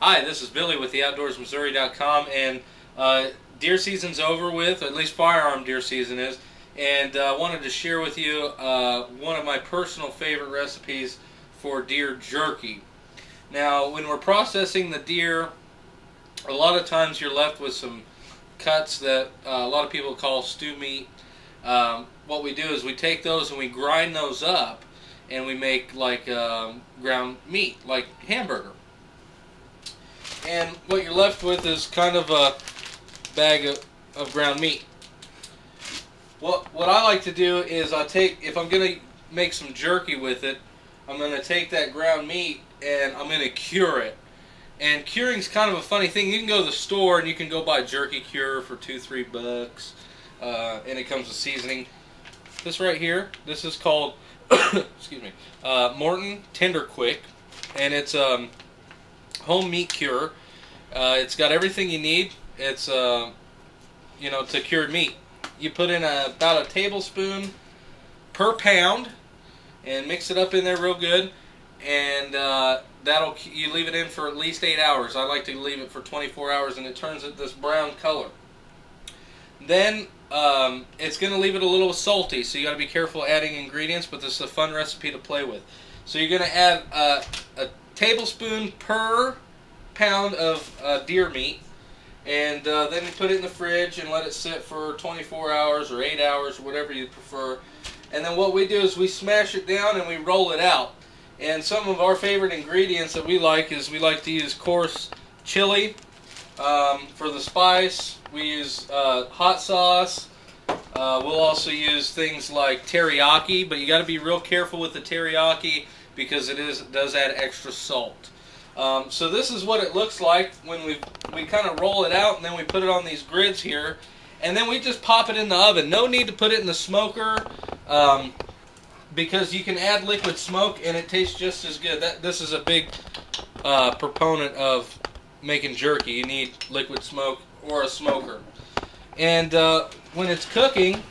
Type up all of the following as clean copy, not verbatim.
Hi, this is Billy with the OutdoorsMissouri.com, and deer season's over with, at least firearm deer season is, and I wanted to share with you one of my personal favorite recipes for deer jerky. Now, when we're processing the deer, a lot of times you're left with some cuts that a lot of people call stew meat. What we do is we take those and we grind those up, and we make like ground meat, like hamburger. And what you're left with is kind of a bag of ground meat. What I like to do is if I'm going to make some jerky with it, I'm going to take that ground meat and I'm going to cure it. And curing is kind of a funny thing. You can go to the store and you can go buy jerky cure for $2-3 bucks, and it comes with seasoning. This right here, this is called excuse me, Morton Tender Quick, and it's home meat cure. It's got everything you need. It's you know, to cured meat. You put in about a tablespoon per pound and mix it up in there real good, and you leave it in for at least 8 hours. I like to leave it for 24 hours, and it turns it this brown color. Then it's going to leave it a little salty, so you got to be careful adding ingredients, but this is a fun recipe to play with. So you're going to add a tablespoon per pound of deer meat, and then you put it in the fridge and let it sit for 24 hours or 8 hours, or whatever you prefer. And then what we do is we smash it down and we roll it out. And some of our favorite ingredients that we like is we like to use coarse chili for the spice. We use hot sauce. We'll also use things like teriyaki, but you got to be real careful with the teriyaki because it does add extra salt. So this is what it looks like when we kind of roll it out, and then we put it on these grids here, and then we just pop it in the oven. No need to put it in the smoker because you can add liquid smoke and it tastes just as good. This is a big proponent of making jerky. You need liquid smoke or a smoker. And when it's cooking,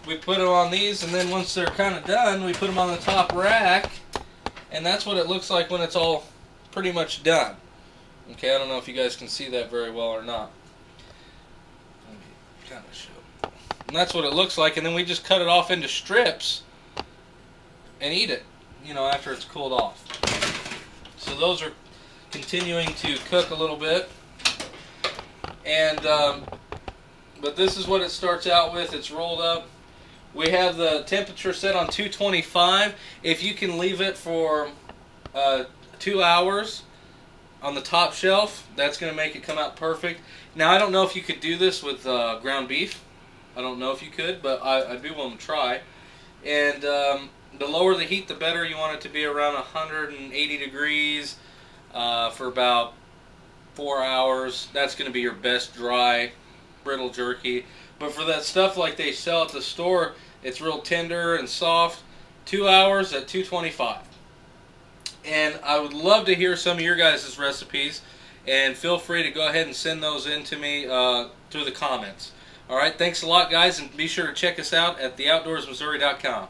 we put them on these, and then once they're kind of done, we put them on the top rack, and that's what it looks like when it's all pretty much done. Okay, I don't know if you guys can see that very well or not. Let me kind of show. And that's what it looks like, and then we just cut it off into strips and eat it, you know, after it's cooled off. So those are continuing to cook a little bit. And but this is what it starts out with. It's rolled up. We have the temperature set on 225. If you can leave it for 2 hours on the top shelf, that's going to make it come out perfect. Now, I don't know if you could do this with ground beef. I don't know if you could, but I'd be willing to try. And the lower the heat, the better. You want it to be around 180 degrees for about 4 hours. That's going to be your best dry, brittle jerky. But for that stuff like they sell at the store, it's real tender and soft. 2 hours at 225. And I would love to hear some of your guys' recipes, and feel free to go ahead and send those in to me through the comments. Alright, thanks a lot, guys, and be sure to check us out at theoutdoorsmissouri.com.